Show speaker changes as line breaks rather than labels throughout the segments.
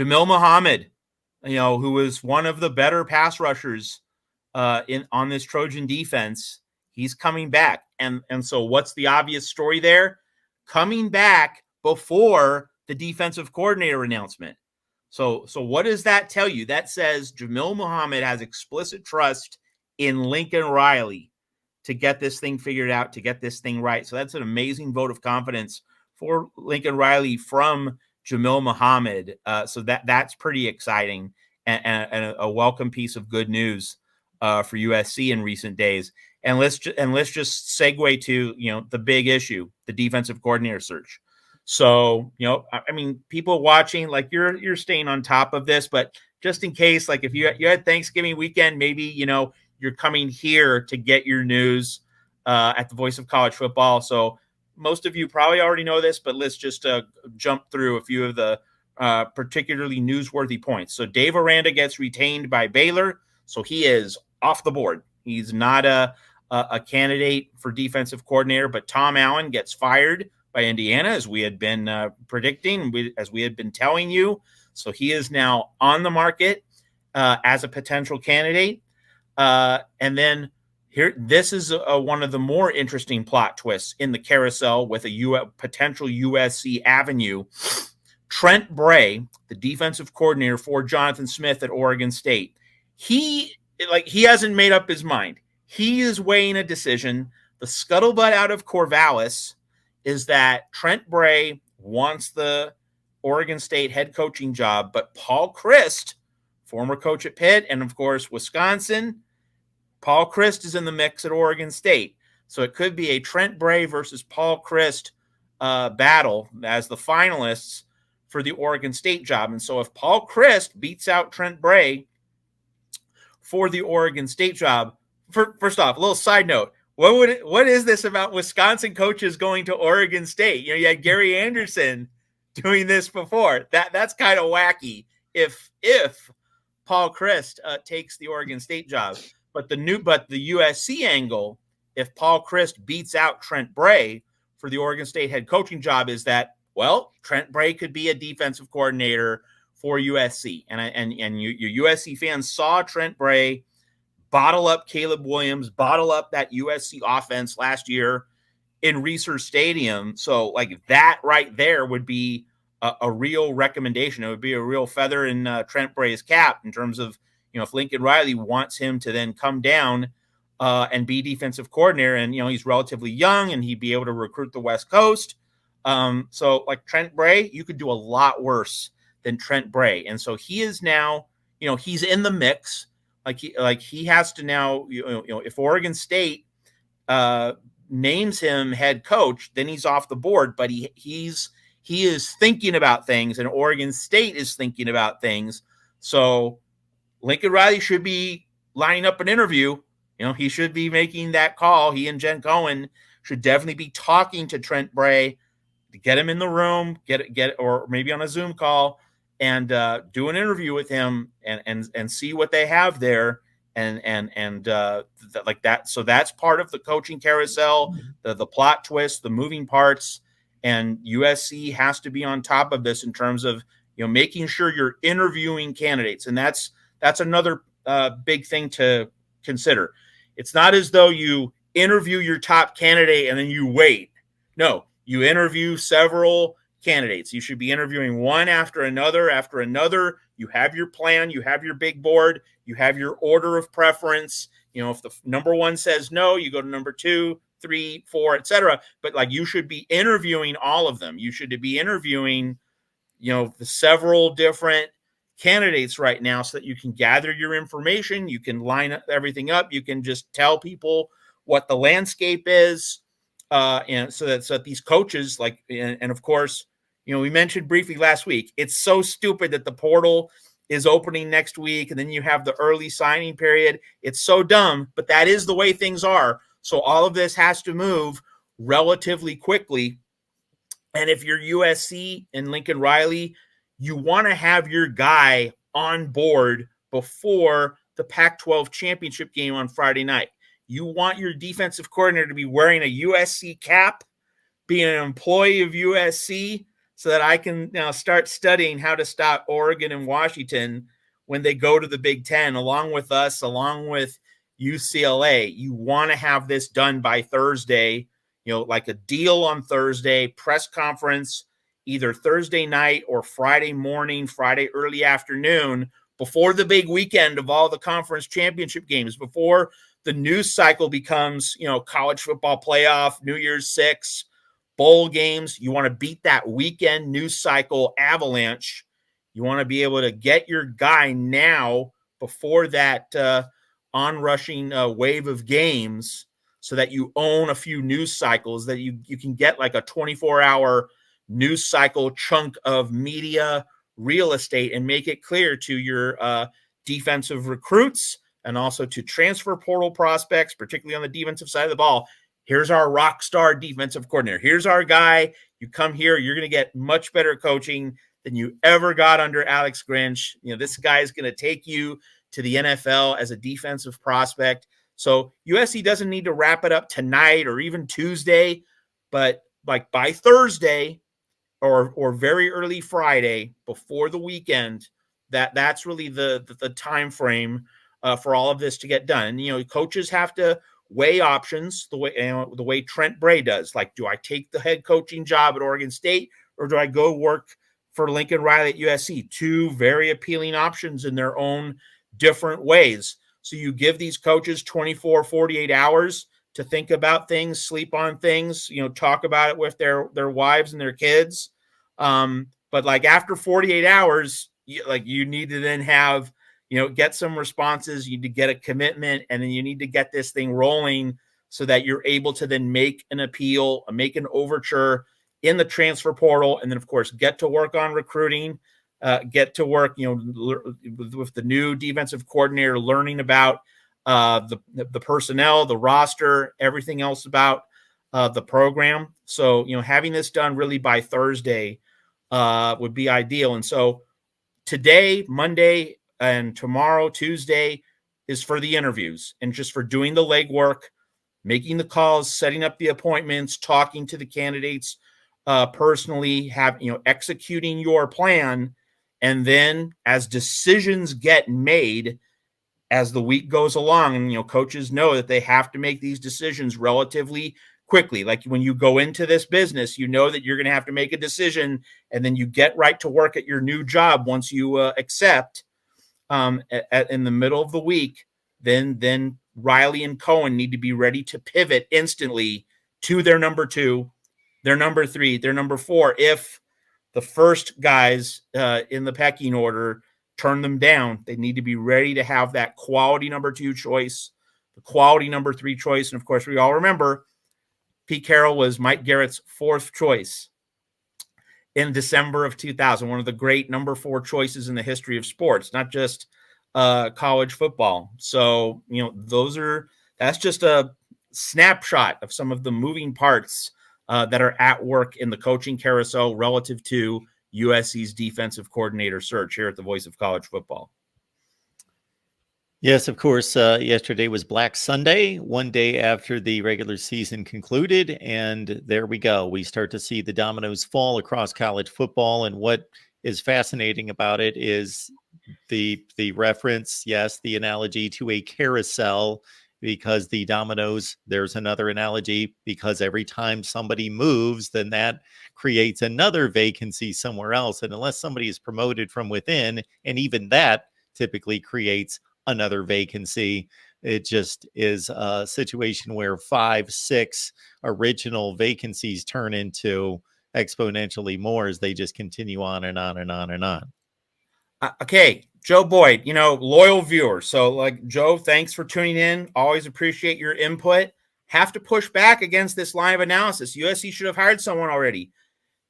Jamil Muhammad, who was one of the better pass rushers on this Trojan defense, he's coming back. And so what's the obvious story there? Coming back before the defensive coordinator announcement. So what does that tell you? That says Jamil Muhammad has explicit trust in Lincoln Riley to get this thing figured out, to get this thing right. So that's an amazing vote of confidence for Lincoln Riley from Jamil Muhammad. So that's pretty exciting and a welcome piece of good news for USC in recent days. And let's just segue to the big issue, the defensive coordinator search. So I mean, people watching, like you're staying on top of this, but just in case, like if you had Thanksgiving weekend, maybe you're coming here to get your news at the Voice of College Football. So most of you probably already know this, but let's just jump through a few of the particularly newsworthy points. So Dave Aranda gets retained by Baylor, so he is off the board. He's not a candidate for defensive coordinator, but Tom Allen gets fired by Indiana, as we had been predicting, as we had been telling you. So he is now on the market as a potential candidate. And then here, this is one of the more interesting plot twists in the carousel with a potential USC avenue. Trent Bray, the defensive coordinator for Jonathan Smith at Oregon State, he hasn't made up his mind. He is weighing a decision. The scuttlebutt out of Corvallis is that Trent Bray wants the Oregon State head coaching job, but Paul Chryst, former coach at Pitt and, of course, Wisconsin, Paul Chryst is in the mix at Oregon State. So it could be a Trent Bray versus Paul Chryst battle as the finalists for the Oregon State job. And so if Paul Chryst beats out Trent Bray for the Oregon State job, first off, a little side note, what is this about Wisconsin coaches going to Oregon State? You had Gary Anderson doing this before. That's kind of wacky if Paul Chryst takes the Oregon State job. But the USC angle, if Paul Chryst beats out Trent Bray for the Oregon State head coaching job, is that, well, Trent Bray could be a defensive coordinator for USC. And your USC fans saw Trent Bray bottle up Caleb Williams, bottle up that USC offense last year in Reser Stadium. So like that right there would be a real recommendation. It would be a real feather in Trent Bray's cap in terms of, if Lincoln Riley wants him to then come down and be defensive coordinator, and, he's relatively young and he'd be able to recruit the West Coast. So like Trent Bray, you could do a lot worse than Trent Bray. And so he is now, he's in the mix. He has to now, if Oregon State names him head coach, then he's off the board, but he is thinking about things, and Oregon State is thinking about things. So Lincoln Riley should be lining up an interview. He should be making that call. He and Jen Cohen should definitely be talking to Trent Bray to get him in the room, get or maybe on a Zoom call, and do an interview with him and see what they have there and like that. So that's part of the coaching carousel, the plot twist, the moving parts, and USC has to be on top of this in terms of making sure you're interviewing candidates, and that's another big thing to consider. It's not as though you interview your top candidate and then you wait. No, you interview several candidates. You should be interviewing one after another. You have your plan, you have your big board, you have your order of preference. If the number one says no, you go to number 2, 3, 4, etc. But like you should be interviewing all of them. You should be interviewing, the several different candidates right now so that you can gather your information. You can line everything up. You can just tell people what the landscape is. And so that these coaches and of course, we mentioned briefly last week, it's so stupid that the portal is opening next week and then you have the early signing period. It's so dumb, but that is the way things are. So all of this has to move relatively quickly. And if you're USC and Lincoln Riley, you want to have your guy on board before the Pac-12 championship game on Friday night. You want your defensive coordinator to be wearing a USC cap, being an employee of USC, so that I can now start studying how to stop Oregon and Washington when they go to the Big Ten, along with us, along with UCLA. You want to have this done by Thursday, like a deal on Thursday, press conference, either Thursday night or Friday morning, Friday early afternoon, before the big weekend of all the conference championship games, before the news cycle becomes, college football playoff, New Year's Six, bowl games. You want to beat that weekend news cycle avalanche. You want to be able to get your guy now before that onrushing wave of games, so that you own a few news cycles, that you can get like a 24-hour news cycle chunk of media real estate and make it clear to your defensive recruits and also to transfer portal prospects, particularly on the defensive side of the ball. Here's our rock star defensive coordinator. Here's our guy. You come here, you're going to get much better coaching than you ever got under Alex Grinch. This guy is going to take you to the NFL as a defensive prospect. So USC doesn't need to wrap it up tonight or even Tuesday, but like by Thursday or very early Friday before the weekend, that's really the time frame for all of this to get done. Coaches have to weigh options the way Trent Bray does. Like, do I take the head coaching job at Oregon State, or do I go work for Lincoln Riley at USC? Two very appealing options in their own different ways. So you give these coaches 24, 48 hours to think about things, sleep on things, talk about it with their wives and their kids. But like after 48 hours, you need to then have, get some responses. You need to get a commitment, and then you need to get this thing rolling so that you're able to then make an appeal, make an overture in the transfer portal, and then of course get to work on recruiting, get to work, with the new defensive coordinator, learning about the personnel, the roster, everything else about the program. So, having this done really by Thursday would be ideal. And so today, Monday, and tomorrow, Tuesday, is for the interviews and just for doing the legwork, making the calls, setting up the appointments, talking to the candidates personally, executing your plan. And then as decisions get made as the week goes along, and coaches know that they have to make these decisions relatively quickly. Like when you go into this business, you know that you're going to have to make a decision, and then you get right to work at your new job once you accept in the middle of the week. Then Riley and Cohen need to be ready to pivot instantly to their number 2, their number 3, their number 4. If the first guys in the pecking order turn them down, they need to be ready to have that quality number 2 choice, the quality number 3 choice. And of course, we all remember Pete Carroll was Mike Garrett's 4th choice in December of 2000, one of the great number 4 choices in the history of sports, not just college football. So, that's just a snapshot of some of the moving parts that are at work in the coaching carousel relative to USC's defensive coordinator search here at the Voice of College Football.
Yes, of course. Yesterday was Black Sunday, one day after the regular season concluded. And there we go. We start to see the dominoes fall across college football. And what is fascinating about it is the reference, yes, the analogy to a carousel, because the dominoes, there's another analogy, because every time somebody moves, then that creates another vacancy somewhere else. And unless somebody is promoted from within, and even that typically creates another vacancy, it just is a situation where 5, 6 original vacancies turn into exponentially more as they just continue on and on and on and on.
Okay, Joe Boyd, loyal viewer. So like, Joe, thanks for tuning in. Always appreciate your input. Have to push back against this line of analysis. USC should have hired someone already.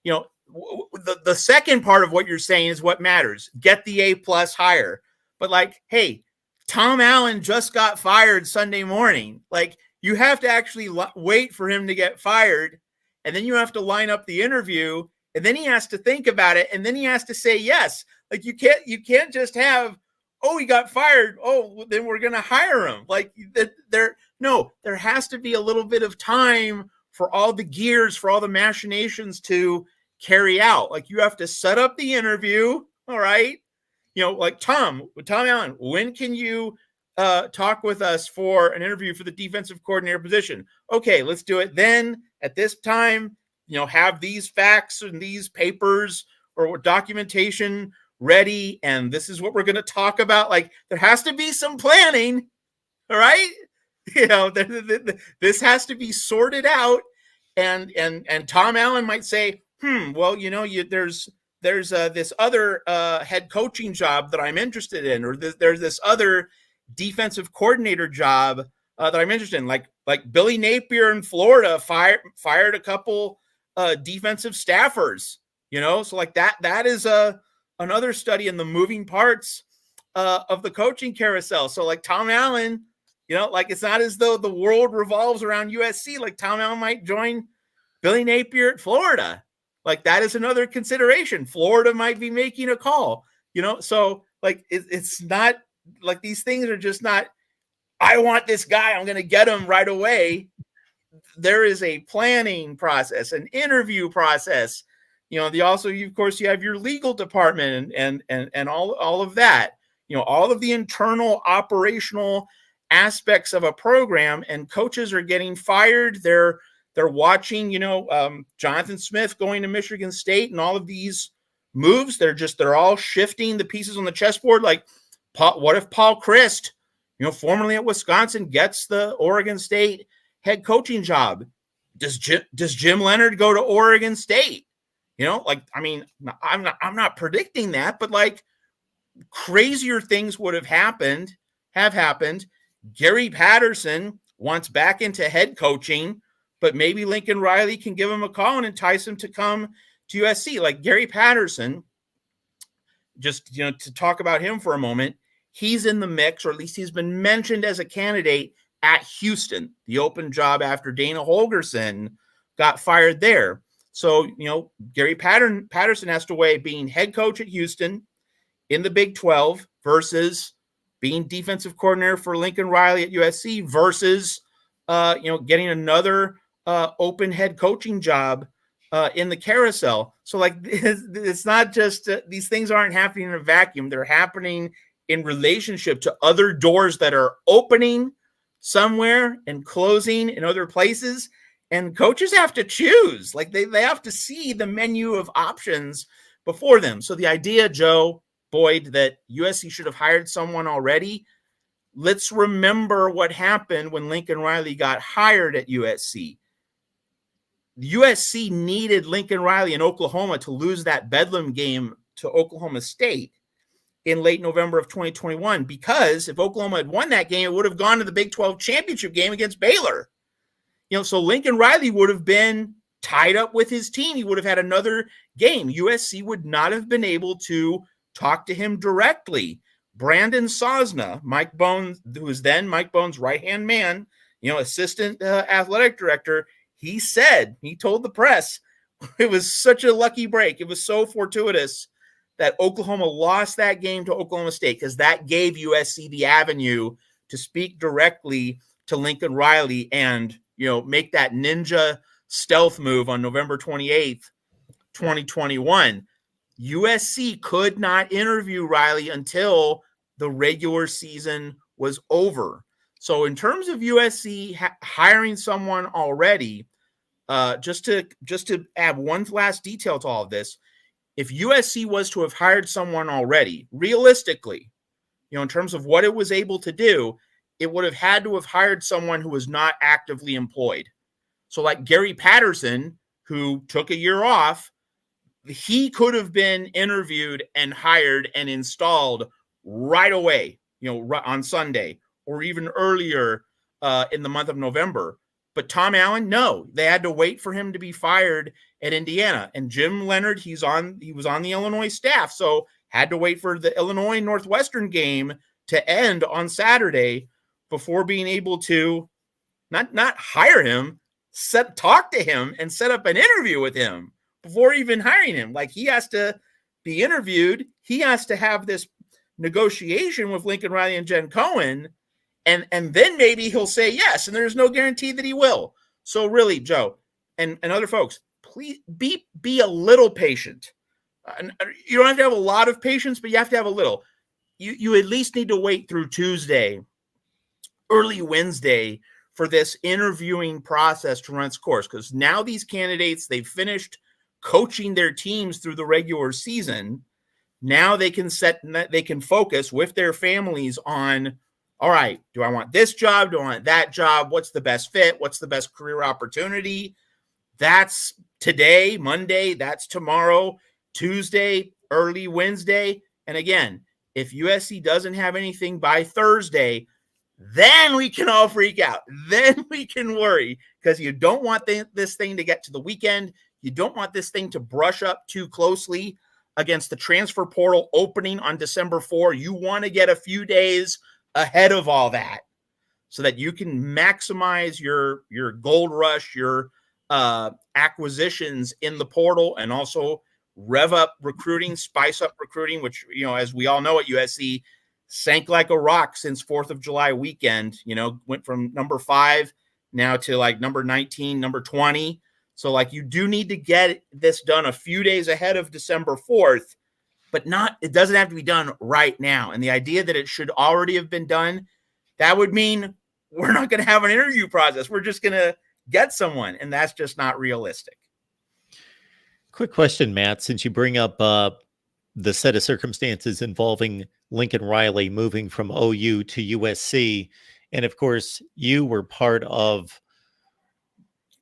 The second part of what you're saying is what matters. Get the A+ hire. But like, hey, Tom Allen just got fired Sunday morning. Like, you have to actually wait for him to get fired, and then you have to line up the interview, and then he has to think about it, and then he has to say yes. Like, you can't just have, oh, he got fired, oh, then we're going to hire him. Like, there has to be a little bit of time for all the gears, for all the machinations to carry out. Like, you have to set up the interview. All right. Like Tom Allen, when can you talk with us for an interview for the defensive coordinator position? Okay, let's do it then at this time. Have these facts and these papers or documentation ready, and this is what we're going to talk about. Like, there has to be some planning. All right. This has to be sorted out. And Tom Allen might say, well, there's this other head coaching job that I'm interested in, or there's this other defensive coordinator job that I'm interested in. Like Billy Napier in Florida fired a couple defensive staffers, so like that is another study in the moving parts of the coaching carousel. So like Tom Allen, like, it's not as though the world revolves around USC. Like, Tom Allen might join Billy Napier at Florida. Like, that is another consideration. Florida might be making a call, so like it's not like these things are just not, I want this guy, I'm going to get him right away. There is a planning process, an interview process. Of course, you have your legal department and all of that. All of the internal operational aspects of a program, and coaches are getting fired. They're watching, Jonathan Smith going to Michigan State and all of these moves. They're all shifting the pieces on the chessboard. Like, what if Paul Chryst, formerly at Wisconsin, gets the Oregon State head coaching job? Does Jim Leonhard go to Oregon State? I'm not predicting that, but like, crazier things would have happened. Gary Patterson wants back into head coaching, but maybe Lincoln Riley can give him a call and entice him to come to USC. Like, Gary Patterson, just, to talk about him for a moment, he's in the mix, or at least he's been mentioned as a candidate at Houston, the open job after Dana Holgorsen got fired there. So, Gary Patterson has to weigh being head coach at Houston in the Big 12 versus being defensive coordinator for Lincoln Riley at USC versus, getting another open head coaching job in the carousel. So like, it's not just, these things aren't happening in a vacuum. They're happening in relationship to other doors that are opening somewhere and closing in other places. And coaches have to choose. Like, they have to see the menu of options before them. So the idea, Joe Boyd, that USC should have hired someone already, let's remember what happened when Lincoln Riley got hired at USC. USC needed Lincoln Riley in Oklahoma to lose that Bedlam game to Oklahoma State in late November of 2021, because if Oklahoma had won that game, it would have gone to the Big 12 championship game against Baylor. So Lincoln Riley would have been tied up with his team. He would have had another game. USC would not have been able to talk to him directly. Brandon Sosna, Mike Bones, who was then Mike Bones' right-hand man, assistant athletic director, he told the press, it was such a lucky break. It was so fortuitous that Oklahoma lost that game to Oklahoma State, because that gave USC the avenue to speak directly to Lincoln Riley and, make that ninja stealth move on November 28th, 2021. USC could not interview Riley until the regular season was over. So in terms of USC hiring someone already, just to add one last detail to all of this, if USC was to have hired someone already, realistically, in terms of what it was able to do, it would have had to have hired someone who was not actively employed. So like Gary Patterson, who took a year off, he could have been interviewed and hired and installed right away, on Sunday or even earlier in the month of November. But Tom Allen, no, they had to wait for him to be fired at Indiana. And Jim Leonhard, he was on the Illinois staff, so had to wait for the Illinois Northwestern game to end on Saturday before being able to not hire him, talk to him and set up an interview with him before even hiring him. Like, he has to be interviewed. He has to have this negotiation with Lincoln Riley and Jen Cohen. And then maybe he'll say yes. And there's no guarantee that he will. So really, Joe and other folks, please be a little patient. You don't have to have a lot of patience, but you have to have a little. You at least need to wait through Tuesday, early Wednesday, for this interviewing process to run its course. Because now these candidates, they've finished coaching their teams through the regular season. Now they can focus with their families on, all right, do I want this job? Do I want that job? What's the best fit? What's the best career opportunity? That's today, Monday. That's tomorrow, Tuesday, early Wednesday. And again, if USC doesn't have anything by Thursday, then we can all freak out. Then we can worry, because you don't want this thing to get to the weekend. You don't want this thing to brush up too closely against the transfer portal opening on December 4. You want to get a few days ahead of all that so that you can maximize your gold rush, your acquisitions in the portal, and also rev up recruiting, spice up recruiting, which, as we all know at USC, sank like a rock since 4th of July weekend. Went from number 5 now to like number 19, number 20. So you do need to get this done a few days ahead of December 4th, but it doesn't have to be done right now. And the idea that it should already have been done, that would mean we're not going to have an interview process. We're just going to get someone, and that's just not realistic.
Quick question, Matt, since you bring up the set of circumstances involving Lincoln Riley moving from OU to USC, and of course, you were part of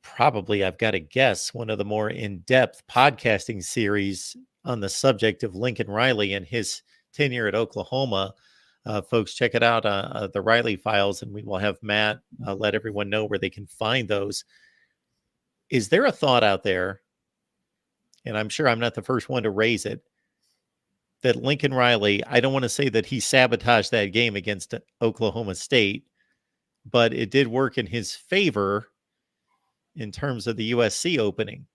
probably, I've got to guess, one of the more in-depth podcasting series on the subject of Lincoln Riley and his tenure at Oklahoma. Folks, check it out, the Riley Files, and we will have Matt let everyone know where they can find those. Is there a thought out there, and I'm sure I'm not the first one to raise it, that Lincoln Riley, I don't want to say that he sabotaged that game against Oklahoma State, but it did work in his favor in terms of the USC opening?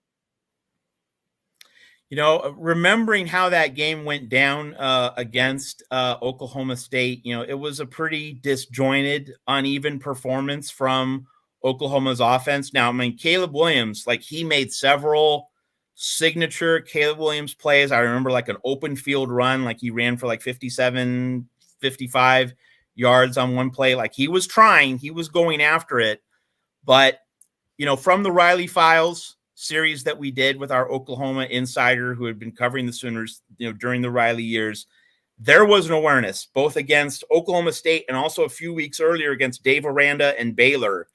Remembering how that game went down against Oklahoma State, it was a pretty disjointed, uneven performance from Oklahoma's offense. Now, Caleb Williams, he made several signature Caleb Williams plays. I remember an open field run, he ran for 57, 55 yards on one play. He was trying, he was going after it. But, from the Riley Files series that we did with our Oklahoma insider who had been covering the Sooners, during the Riley years, there was an awareness both against Oklahoma State and also a few weeks earlier against Dave Aranda and Baylor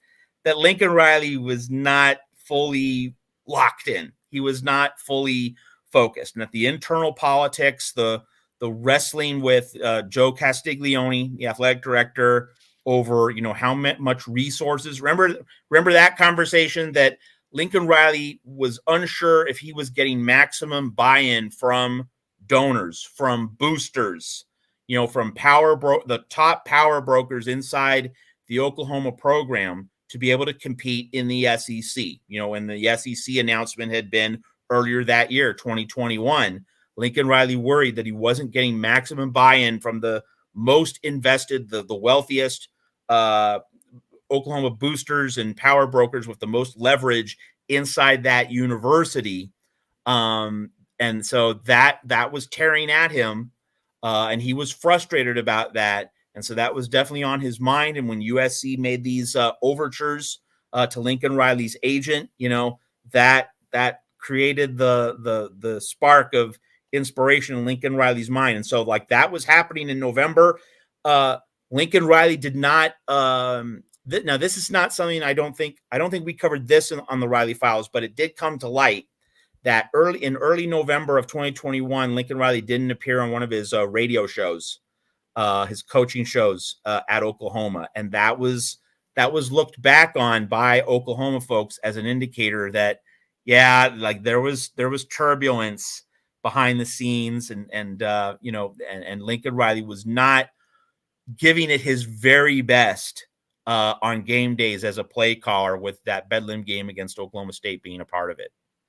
that Lincoln Riley was not fully locked in. He was not fully focused, and that the internal politics, the wrestling with Joe Castiglione, the athletic director, over how much resources. Remember that conversation that Lincoln Riley was unsure if he was getting maximum buy-in from donors, from boosters, from the top power brokers inside the Oklahoma program to be able to compete in the SEC. When the SEC announcement had been earlier that year, 2021, Lincoln Riley worried that he wasn't getting maximum buy-in from the most invested, the wealthiest Oklahoma boosters and power brokers with the most leverage inside that university. And so that was tearing at him, and he was frustrated about that. And so that was definitely on his mind. And when USC made these overtures to Lincoln Riley's agent, that created the spark of inspiration in Lincoln Riley's mind. And so that was happening in November. Lincoln Riley did not. Now this is not something I don't think we covered this on the Riley Files, but it did come to light that early November of 2021, Lincoln Riley didn't appear on one of his radio shows, his coaching shows at Oklahoma, and that was looked back on by Oklahoma folks as an indicator that there was turbulence behind the scenes, and Lincoln Riley was not giving it his very best on game days as a play caller, with that Bedlam game against Oklahoma State being a part of it.